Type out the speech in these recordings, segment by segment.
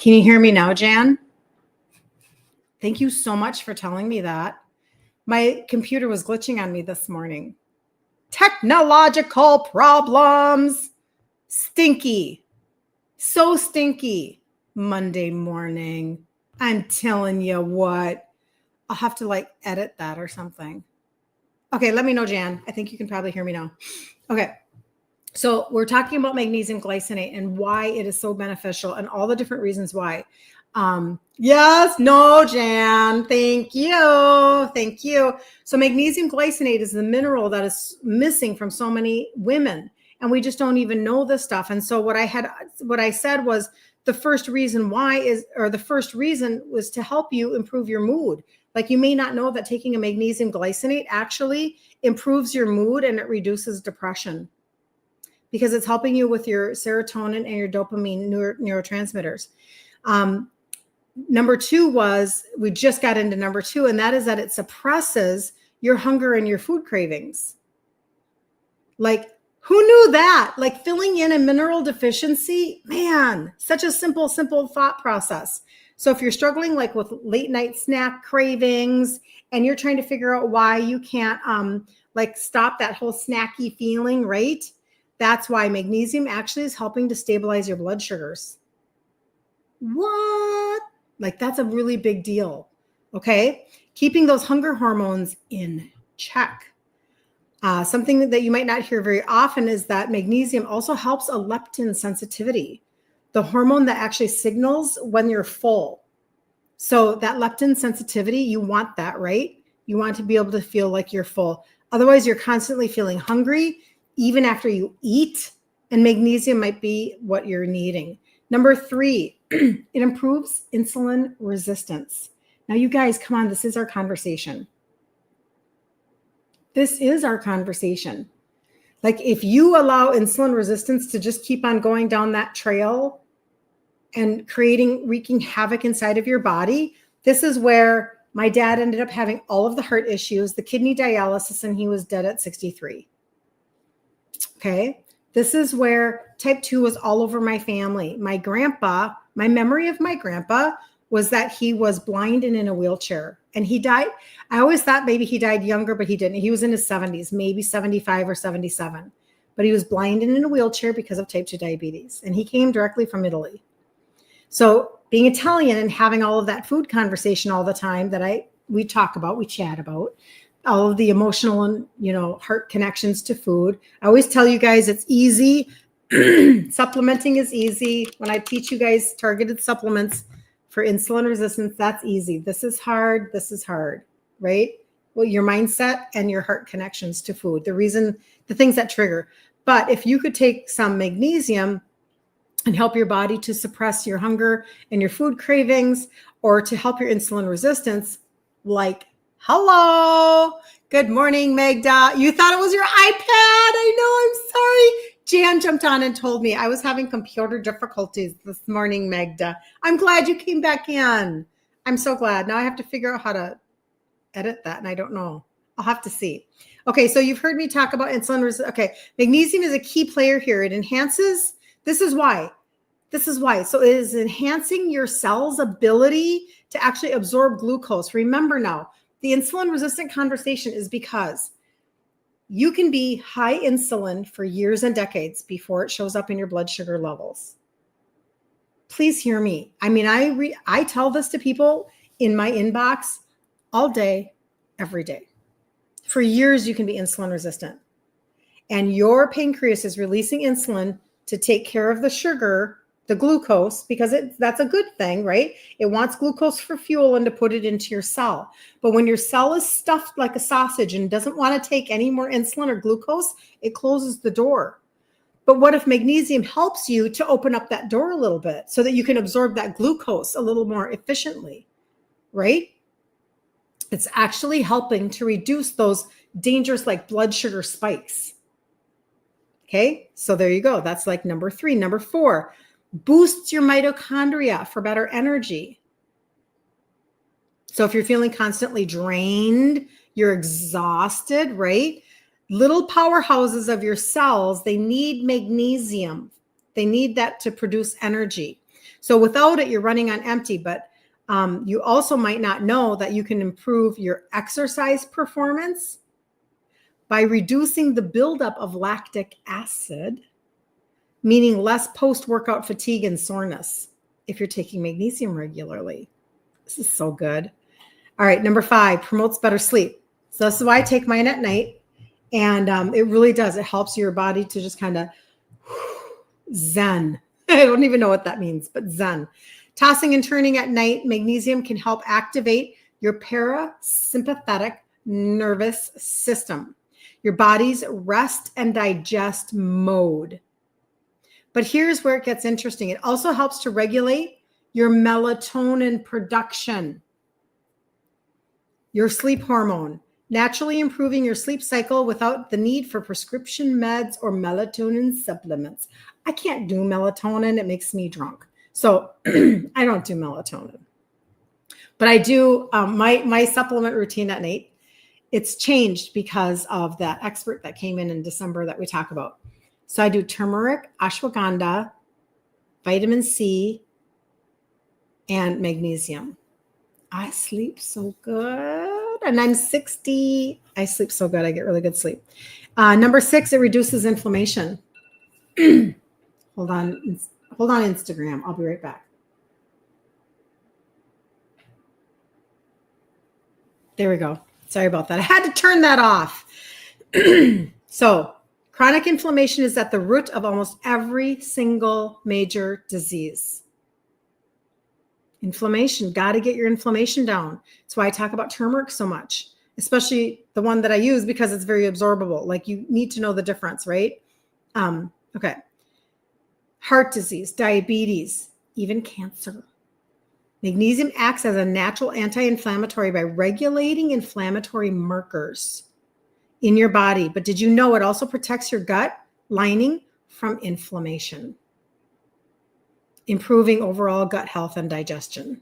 Can you hear me now, Jan? Thank you so much for telling me that. My computer was glitching on me this morning. Technological problems. Stinky. So stinky. Monday morning. I'm telling you what. I'll have to edit that or something. Okay, let me know, Jan. I think you can probably hear me now. Okay. So we're talking about magnesium glycinate and why it is so beneficial and all the different reasons why. Yes, no, Jan. Thank you. Thank you. So magnesium glycinate is the mineral that is missing from so many women, and we just don't even know this stuff. And so what I said was the first reason was to help you improve your mood. Like, you may not know that taking a magnesium glycinate actually improves your mood and it reduces depression, because it's helping you with your serotonin and your dopamine neurotransmitters. Number two was, we just got into number two, and that is that it suppresses your hunger and your food cravings. Like, who knew that? Like, filling in a mineral deficiency, man, such a simple thought process. So if you're struggling with late night snack cravings and you're trying to figure out why you can't stop that whole snacky feeling, right? That's why magnesium actually is helping to stabilize your blood sugars. What? That's a really big deal. Okay. Keeping those hunger hormones in check. Something that you might not hear very often is that magnesium also helps a leptin sensitivity, the hormone that actually signals when you're full. So that leptin sensitivity, you want that, right? You want to be able to feel like you're full. Otherwise, you're constantly feeling hungry, even after you eat, and magnesium might be what you're needing. Number three, it improves insulin resistance. Now, you guys, come on, this is our conversation. This is our conversation. If you allow insulin resistance to just keep on going down that trail and wreaking havoc inside of your body, this is where my dad ended up having all of the heart issues, the kidney dialysis, and he was dead at 63. Okay. This is where type 2 was all over my family. My grandpa, my memory of my grandpa was that he was blind and in a wheelchair, and he died. I always thought maybe he died younger, but he didn't. He was in his 70s, maybe 75 or 77, but he was blind and in a wheelchair because of type 2 diabetes. And he came directly from Italy. So being Italian and having all of that food conversation all the time that we chat about, all of the emotional and, heart connections to food. I always tell you guys it's easy. Supplementing is easy. When I teach you guys targeted supplements for insulin resistance, that's easy. This is hard, right? Well, your mindset and your heart connections to food, the things that trigger. But if you could take some magnesium and help your body to suppress your hunger and your food cravings, or to help your insulin resistance, hello, good morning, Magda. You thought it was your iPad. I know, I'm sorry. Jan jumped on and told me I was having computer difficulties this morning, Magda. I'm glad you came back in. I'm so glad. Now I have to figure out how to edit that, and I don't know. I'll have to see. Okay, so you've heard me talk about insulin resistance. Okay, magnesium is a key player here. It enhances, this is why. So it is enhancing your cell's ability to actually absorb glucose. Remember now, the insulin resistant conversation is because you can be high insulin for years and decades before it shows up in your blood sugar levels. Please hear me. I mean, I tell this to people in my inbox all day, every day. For years, you can be insulin resistant. And your pancreas is releasing insulin to take care of the sugar, the glucose, because that's a good thing, right? It wants glucose for fuel and to put it into your cell. But when your cell is stuffed like a sausage and doesn't want to take any more insulin or glucose, it closes the door. But what if magnesium helps you to open up that door a little bit so that you can absorb that glucose a little more efficiently, right? It's actually helping to reduce those dangerous blood sugar spikes. Okay, so there you go. That's number three. Number four, boosts your mitochondria for better energy. So if you're feeling constantly drained, you're exhausted, right? Little powerhouses of your cells, they need magnesium. They need that to produce energy. So without it, you're running on empty, but you also might not know that you can improve your exercise performance by reducing the buildup of lactic acid, meaning less post-workout fatigue and soreness if you're taking magnesium regularly. This is so good. All right, number 5, promotes better sleep. So this is why I take mine at night. And it really does. It helps your body to just kind of zen. I don't even know what that means, but zen. Tossing and turning at night, magnesium can help activate your parasympathetic nervous system, your body's rest and digest mode. But here's where it gets interesting. It also helps to regulate your melatonin production, your sleep hormone, naturally improving your sleep cycle without the need for prescription meds or melatonin supplements. I can't do melatonin. It makes me drunk. So I don't do melatonin. But I do my supplement routine at night. It's changed because of that expert that came in December that we talk about. So I do turmeric, ashwagandha, vitamin C, and magnesium. I sleep so good. And I'm 60. I sleep so good. I get really good sleep. Number 6, it reduces inflammation. Hold on, Instagram. I'll be right back. There we go. Sorry about that. I had to turn that off. So chronic inflammation is at the root of almost every single major disease. Inflammation, got to get your inflammation down. That's why I talk about turmeric so much, especially the one that I use because it's very absorbable. Like you need to know the difference, right? Okay. Heart disease, diabetes, even cancer. Magnesium acts as a natural anti-inflammatory by regulating inflammatory markers in your body. But did you know it also protects your gut lining from inflammation, improving overall gut health and digestion?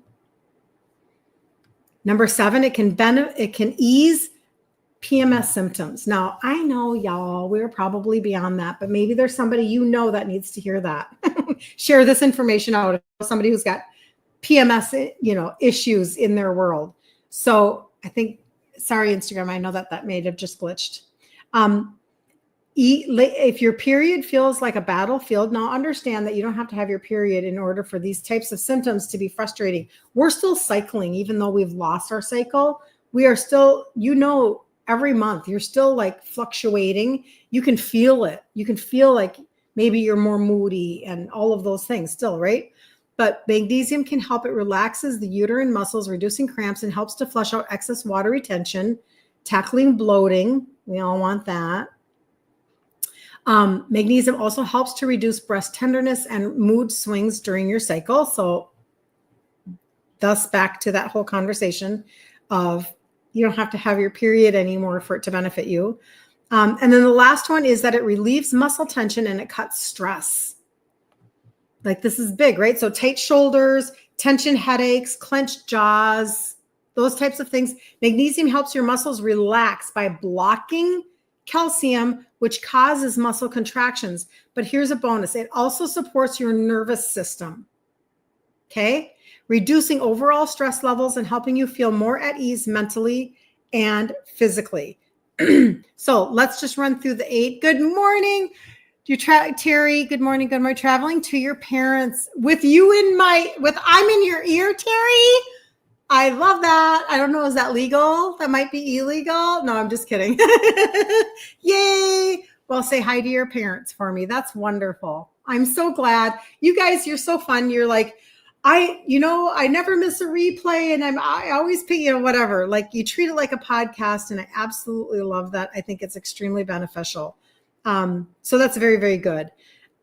Number 7, it can ease PMS symptoms. Now, I know y'all, we're probably beyond that, but maybe there's somebody you know that needs to hear that. Share this information out. Somebody who's got PMS, issues in their world. So I think, sorry, Instagram, I know that may have just glitched. If your period feels like a battlefield, now understand that you don't have to have your period in order for these types of symptoms to be frustrating. We're still cycling, even though we've lost our cycle. We are still, every month, you're still like fluctuating. You can feel it. You can feel like maybe you're more moody and all of those things still, right? But magnesium can help. It relaxes the uterine muscles, reducing cramps, and helps to flush out excess water retention, tackling bloating. We all want that. Magnesium also helps to reduce breast tenderness and mood swings during your cycle. So thus back to that whole conversation of you don't have to have your period anymore for it to benefit you. And then the last one is that it relieves muscle tension and it cuts stress. Like this is big, right? So tight shoulders, tension headaches, clenched jaws, those types of things. Magnesium helps your muscles relax by blocking calcium, which causes muscle contractions. But here's a bonus. It also supports your nervous system. Okay? Reducing overall stress levels and helping you feel more at ease mentally and physically. So let's just run through the 8. Good morning. Terry, good morning. Good morning. Traveling to your parents with you I'm in your ear, Terry. I love that. I don't know. Is that legal? That might be illegal. No, I'm just kidding. Yay. Well, say hi to your parents for me. That's wonderful. I'm so glad. You guys, you're so fun. You're like, I never miss a replay and I always pick, whatever. Like you treat it like a podcast and I absolutely love that. I think it's extremely beneficial. So that's very, very good.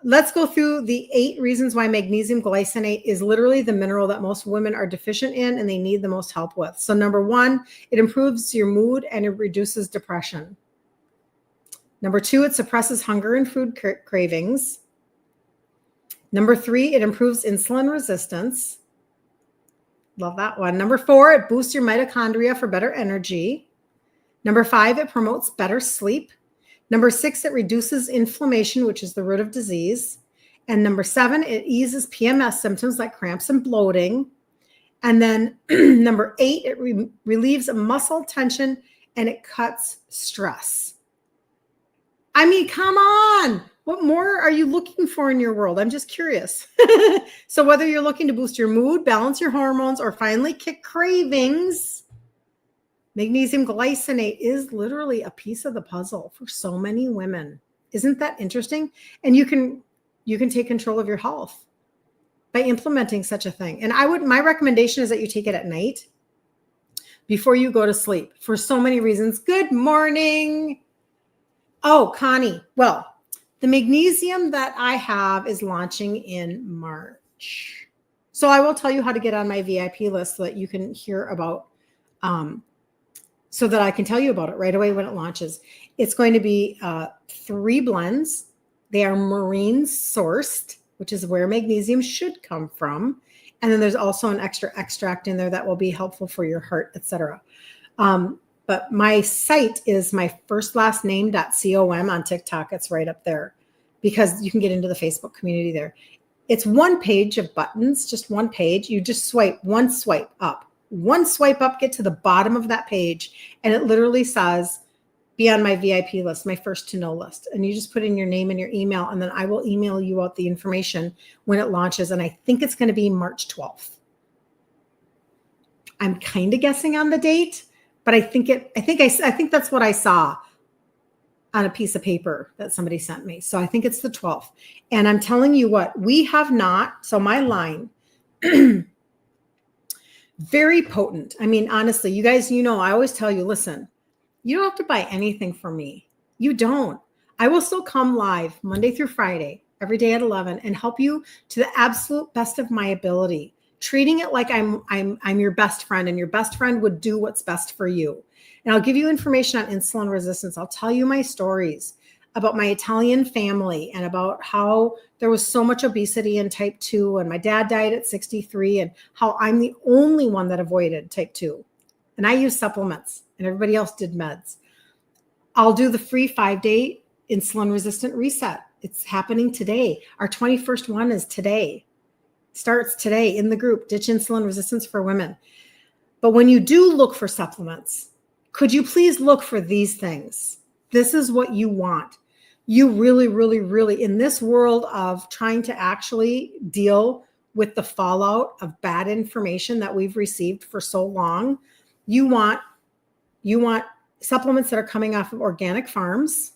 Let's go through the 8 reasons why magnesium glycinate is literally the mineral that most women are deficient in and they need the most help with. So number 1, it improves your mood and it reduces depression. Number 2, it suppresses hunger and food cravings. Number 3, it improves insulin resistance. Love that one. Number 4, it boosts your mitochondria for better energy. Number 5, it promotes better sleep. Number 6, it reduces inflammation, which is the root of disease. And number 7, it eases PMS symptoms like cramps and bloating. And then number 8, it relieves muscle tension and it cuts stress. I mean, come on. What more are you looking for in your world? I'm just curious. So whether you're looking to boost your mood, balance your hormones, or finally kick cravings, magnesium glycinate is literally a piece of the puzzle for so many women. Isn't that interesting? And you can take control of your health by implementing such a thing. And my recommendation is that you take it at night before you go to sleep for so many reasons. Good morning. Oh, Connie. Well, the magnesium that I have is launching in March. So I will tell you how to get on my VIP list so that you can hear about, so that I can tell you about it right away when it launches. It's going to be 3 blends. They are marine sourced, which is where magnesium should come from. And then there's also an extra extract in there that will be helpful for your heart, etc. But my site is my first last name.com on TikTok. It's right up there because you can get into the Facebook community there. It's one page of buttons, just one page. You just swipe, one swipe up, get to the bottom of that page. And it literally says, be on my VIP list, my first to know list. And you just put in your name and your email, and then I will email you out the information when it launches. And I think it's going to be March 12th. I'm kind of guessing on the date, but I think that's what I saw on a piece of paper that somebody sent me. So I think it's the 12th. And I'm telling you what, we have not, so my line, very potent. I mean, honestly, you guys, I always tell you, listen, you don't have to buy anything from me. You don't. I will still come live Monday through Friday, every day at 11, and help you to the absolute best of my ability, treating it like I'm your best friend, and your best friend would do what's best for you. And I'll give you information on insulin resistance. I'll tell you my stories about my Italian family and about how there was so much obesity in type 2, and my dad died at 63, and how I'm the only one that avoided type 2. And I use supplements, and everybody else did meds. I'll do the free 5-day insulin resistant reset. It's happening today. Our 21st one is today. Starts today in the group, Ditch Insulin Resistance for Women. But when you do look for supplements, could you please look for these things? This is what you want. You really, really, really, in this world of trying to actually deal with the fallout of bad information that we've received for so long, you want supplements that are coming off of organic farms,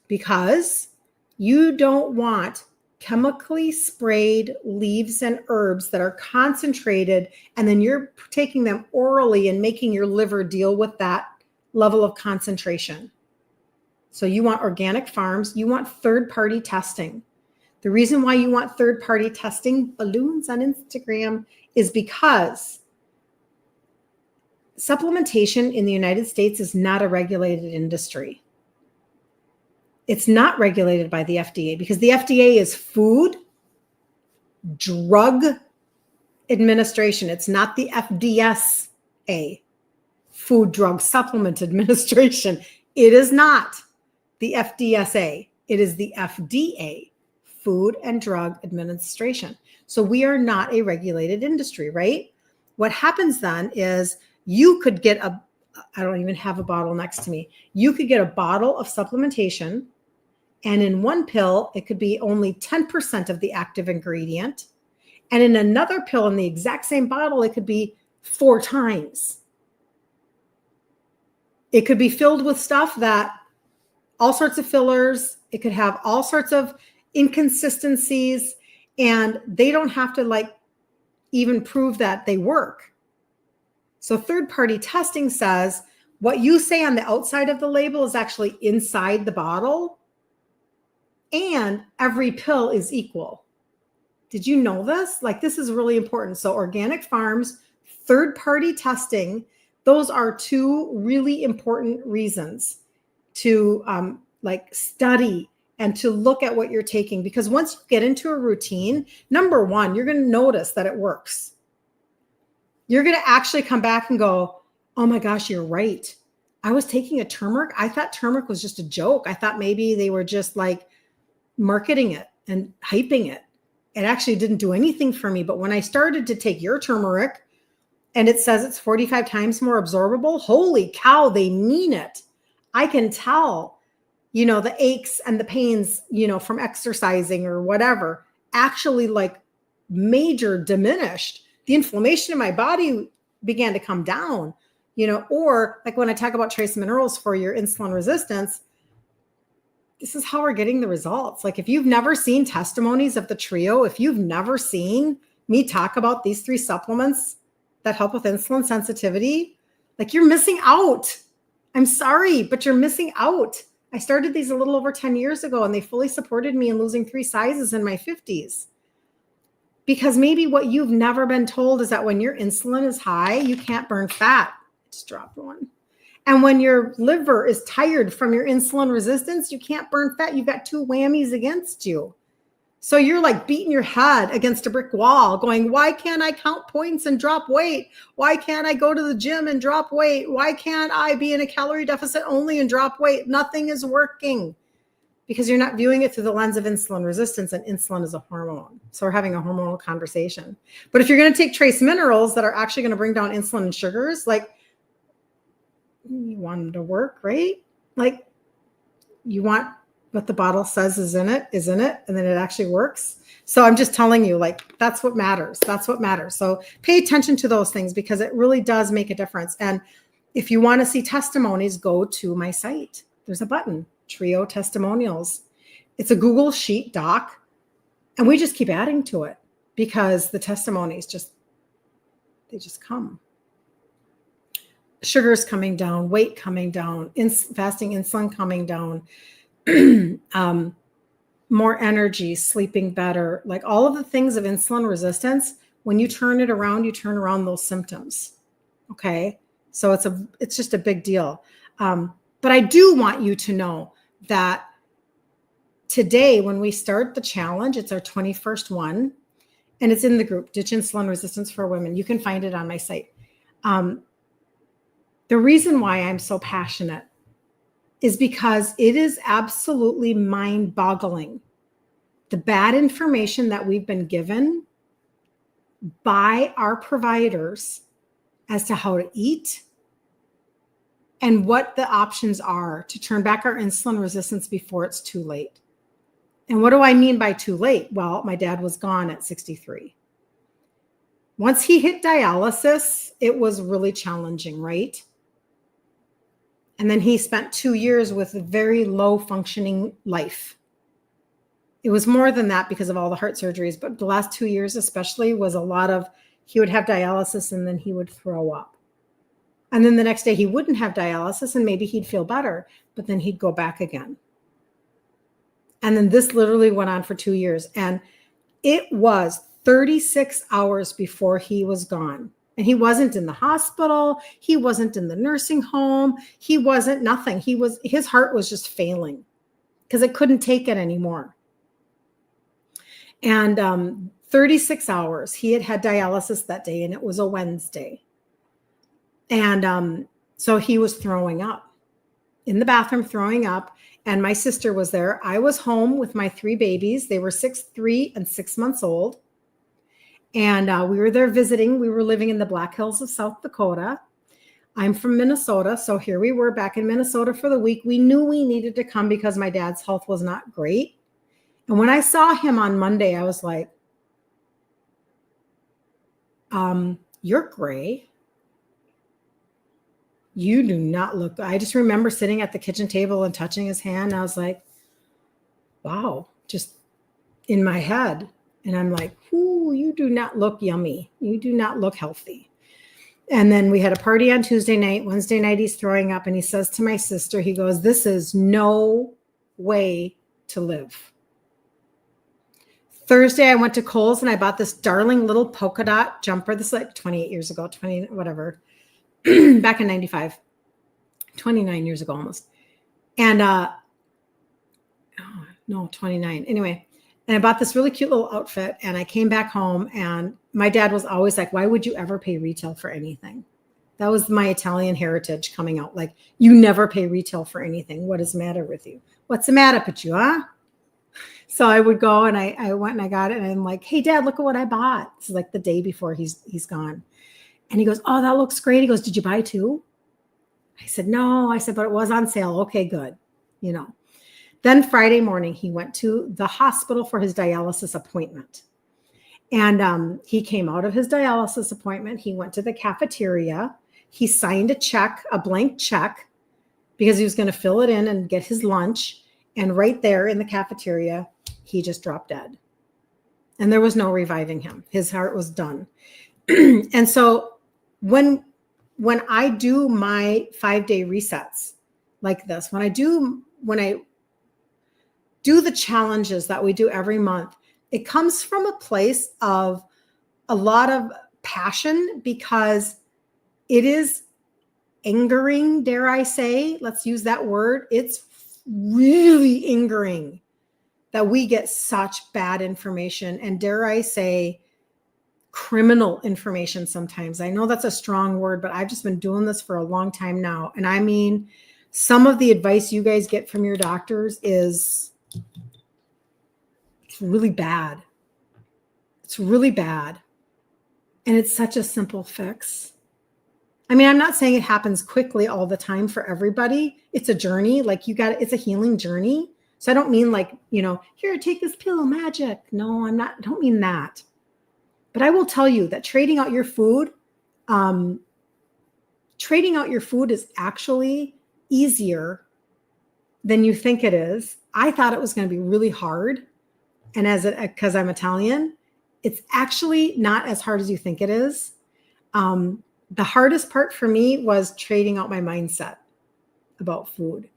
because you don't want chemically sprayed leaves and herbs that are concentrated, and then you're taking them orally and making your liver deal with that level of concentration. So you want organic farms, you want third-party testing. The reason why you want third-party testing, balloons on Instagram, is because supplementation in the United States is not a regulated industry. It's not regulated by the FDA because the FDA is Food Drug Administration. It's not the FDSA, Food Drug Supplement Administration. It is not the FDSA. It is the FDA, Food and Drug Administration. So we are not a regulated industry, right? What happens then is you could get I don't even have a bottle next to me. You could get a bottle of supplementation, and in one pill, it could be only 10% of the active ingredient. And in another pill in the exact same bottle, it could be 4 times. It could be filled with stuff that all sorts of fillers. It could have all sorts of inconsistencies, and they don't have to even prove that they work. So third-party testing says what you say on the outside of the label is actually inside the bottle, and every pill is equal. Did you know this? This is really important. So organic farms, third-party testing, those are 2 really important reasons to study and to look at what you're taking. Because once you get into a routine, number 1, you're going to notice that it works. You're going to actually come back and go, oh my gosh, you're right. I was taking a turmeric. I thought turmeric was just a joke. I thought maybe they were just marketing it. and hyping it. It actually didn't do anything for me. But when I started to take your turmeric and it says it's 45 times more absorbable, holy cow, they mean it. I can tell, the aches and the pains, from exercising or whatever, actually like major diminished. The inflammation in my body began to come down, or like when I talk about trace minerals for your insulin resistance, this is how we're getting the results. Like if you've never seen testimonies of the trio, if you've never seen me talk about these 3 supplements that help with insulin sensitivity, like you're missing out. I'm sorry, but you're missing out. I started these a little over 10 years ago and they fully supported me in losing 3 sizes in my 50s. Because maybe what you've never been told is that when your insulin is high, you can't burn fat. I just dropped one. And when your liver is tired from your insulin resistance, you can't burn fat. You've got 2 whammies against you. So you're like beating your head against a brick wall going, why can't I count points and drop weight? Why can't I go to the gym and drop weight? Why can't I be in a calorie deficit only and drop weight? Nothing is working because you're not viewing it through the lens of insulin resistance, and insulin is a hormone. So we're having a hormonal conversation. But if you're going to take trace minerals that are actually going to bring down insulin and sugars, like you want them to work, right? Like you want what the bottle says is in it, and then it actually works. So I'm just telling you, like, that's what matters. That's what matters. So pay attention to those things because it really does make a difference. And if you want to see testimonies, go to my site. There's a button, Trio Testimonials. It's a Google Sheet doc, and we just keep adding to it because the testimonies they just come. Sugars coming down, weight coming down, fasting insulin coming down, more energy, sleeping better, like all of the things of insulin resistance. When you turn it around, you turn around those symptoms. Okay. So it's just a big deal. But I do want you to know that today, when we start the challenge, it's our 21st one, and it's in the group, Ditch Insulin Resistance for Women. You can find it on my site. The reason why I'm so passionate is because it is absolutely mind-boggling. The bad information that we've been given by our providers as to how to eat and what the options are to turn back our insulin resistance before it's too late. And what do I mean by too late? Well, my dad was gone at 63. Once he hit dialysis, it was really challenging, right? And then he spent 2 years with a very low functioning life. It was more than that because of all the heart surgeries, but the last 2 years especially was a lot of, he would have dialysis and then he would throw up. And then the next day he wouldn't have dialysis and maybe he'd feel better, but then he'd go back again. And then this literally went on for 2 years. And it was 36 hours before he was gone. And he wasn't in the hospital. He wasn't in the nursing home. He wasn't nothing. His heart was just failing because it couldn't take it anymore. And 36 hours, he had dialysis that day, and it was a Wednesday. And so he was throwing up in the bathroom, throwing up. And my sister was there. I was home with my 3 babies. They were 6, 3, and 6 months old. And we were there visiting. We were living in the Black Hills of South Dakota. I'm from Minnesota. So here we were back in Minnesota for the week. We knew we needed to come because my dad's health was not great. And when I saw him on Monday, I was like, you're gray. You do not look. I just remember sitting at the kitchen table and touching his hand. And I was like, wow, just in my head. And I'm like, ooh, you do not look yummy. You do not look healthy. And then we had a party on Tuesday night. Wednesday night, he's throwing up. And he says to my sister, he goes, this is no way to live. Thursday, I went to Kohl's and I bought this darling little polka dot jumper. This is like 28 years ago, 20, whatever, back in 95, 29 years ago almost. And, 29. Anyway. And I bought this really cute little outfit, and I came back home, and my dad was always like, why would you ever pay retail for anything? That was my Italian heritage coming out. Like, you never pay retail for anything. What is the matter with you? What's the matter with you, huh? So I would go and I went and I got it and I'm like, hey dad, look at what I bought. It's like the day before he's gone. And he goes, oh, that looks great. He goes, did you buy two? I said, no. I said, but it was on sale. Okay, good. Then Friday morning, he went to the hospital for his dialysis appointment. And he came out of his dialysis appointment. He went to the cafeteria. He signed a blank check, because he was going to fill it in and get his lunch. And right there in the cafeteria, he just dropped dead. And there was no reviving him. His heart was done. And so when I do my 5-day resets like this, when I do the challenges that we do every month, it comes from a place of a lot of passion, because it is angering, dare I say, let's use that word. It's really angering that we get such bad information, and dare I say, criminal information sometimes. I know that's a strong word, but I've just been doing this for a long time now. And I mean, some of the advice you guys get from your doctors it's really bad. It's really bad. And it's such a simple fix. I mean, I'm not saying it happens quickly all the time for everybody. It's a journey. Like it's a healing journey. So I don't mean like, here, take this pill, magic. No, I don't mean that. But I will tell you that trading out your food is actually easier than you think it is. I thought it was going to be really hard. And because I'm Italian, it's actually not as hard as you think it is. The hardest part for me was trading out my mindset about food.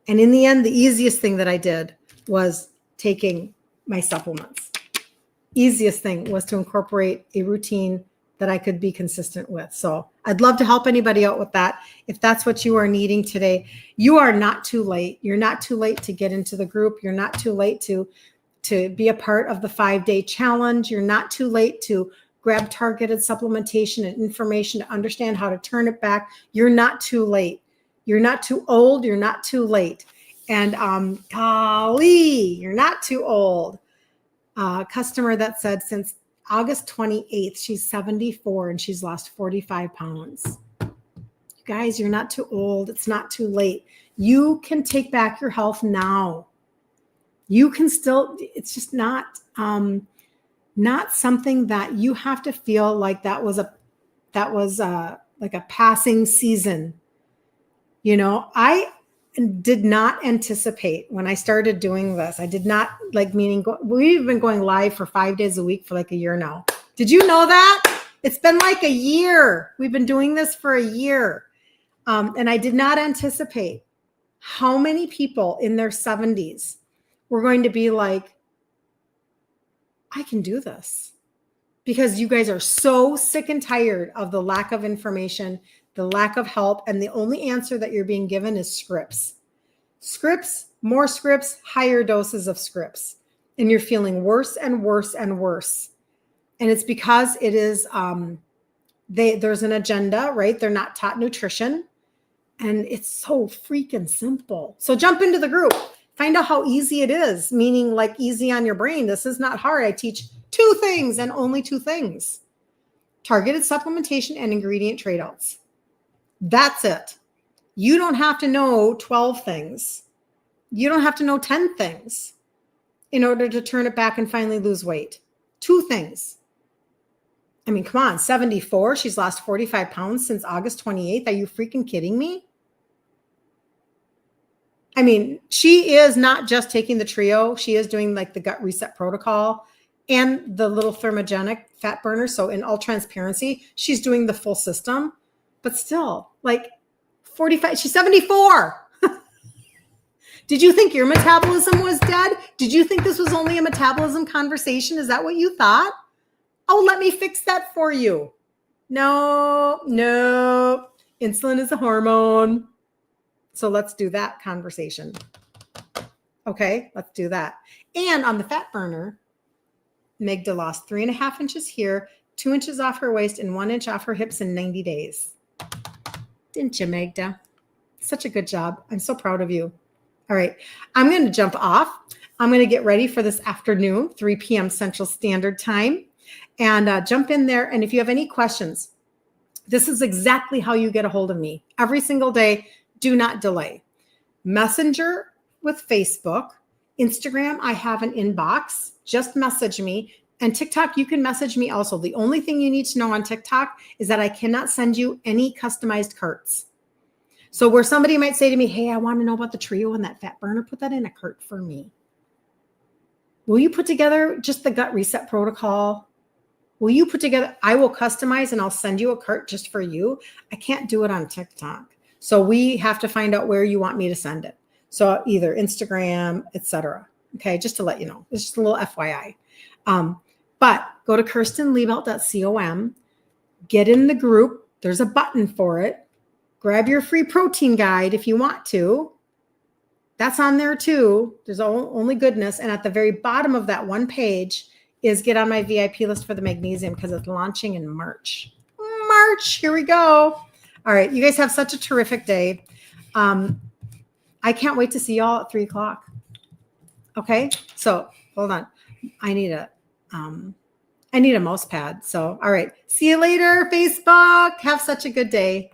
And in the end, the easiest thing that I did was taking my supplements. Easiest thing was to incorporate a routine that I could be consistent with. So I'd love to help anybody out with that. If that's what you are needing today, you are not too late. You're not too late to get into the group. You're not too late to be a part of the 5-day challenge. You're not too late to grab targeted supplementation and information to understand how to turn it back. You're not too late. You're not too old. You're not too late. And golly, you're not too old. Customer that said since August 28th, she's 74 and she's lost 45 pounds. You guys, you're not too old. It's not too late. You can take back your health now. You can still, it's just not something that you have to feel like that was like a passing season. I did not anticipate when I started doing this. I did not we've been going live for 5 days a week for like a year now. Did you know that? It's been like a year. We've been doing this for a year. And I did not anticipate how many people in their 70s were going to be like, I can do this. Because you guys are so sick and tired of the lack of information, the lack of help, and the only answer that you're being given is scripts. Scripts, more scripts, higher doses of scripts. And you're feeling worse and worse and worse. And it's because it is, there's an agenda, right? They're not taught nutrition. And it's so freaking simple. So jump into the group. Find out how easy it is, meaning like easy on your brain. This is not hard. I teach 2 things and only 2 things. Targeted supplementation and ingredient trade-outs. That's it. You don't have to know 12 things. You don't have to know 10 things in order to turn it back and finally lose weight. 2 things. I mean, come on, 74. She's lost 45 pounds since August 28th. Are you freaking kidding me? I mean, she is not just taking the trio. She is doing like the gut reset protocol and the little thermogenic fat burner. So in all transparency, she's doing the full system, but still like 45, she's 74. Did you think your metabolism was dead? Did you think this was only a metabolism conversation? Is that what you thought? Oh, let me fix that for you. No. Insulin is a hormone. So let's do that conversation. Okay, let's do that. And on the fat burner, Megda lost 3.5 inches here, 2 inches off her waist, and 1 inch off her hips in 90 days. Didn't you, Megda? Such a good job. I'm so proud of you. All right, I'm going to jump off. I'm going to get ready for this afternoon, 3 p.m. Central Standard Time, and jump in there. And if you have any questions, this is exactly how you get a hold of me every single day. Do not delay. Messenger with Facebook, Instagram, I have an inbox. Just message me. And TikTok, you can message me also. The only thing you need to know on TikTok is that I cannot send you any customized carts. So where somebody might say to me, hey, I want to know about the Trio and that fat burner, put that in a cart for me. Will you put together just the gut reset protocol? Will you put together, I will customize and I'll send you a cart just for you. I can't do it on TikTok. So we have to find out where you want me to send it. So either Instagram, etc. Okay, just to let you know. It's just a little FYI. But go to kirstenliebelt.com, get in the group. There's a button for it. Grab your free protein guide if you want to. That's on there too. There's only goodness. And at the very bottom of that one page is get on my VIP list for the magnesium because it's launching in March. Here we go. All right. You guys have such a terrific day. I can't wait to see y'all at 3:00. Okay. So hold on. I need a mouse pad. So, all right. See you later, Facebook. Have such a good day.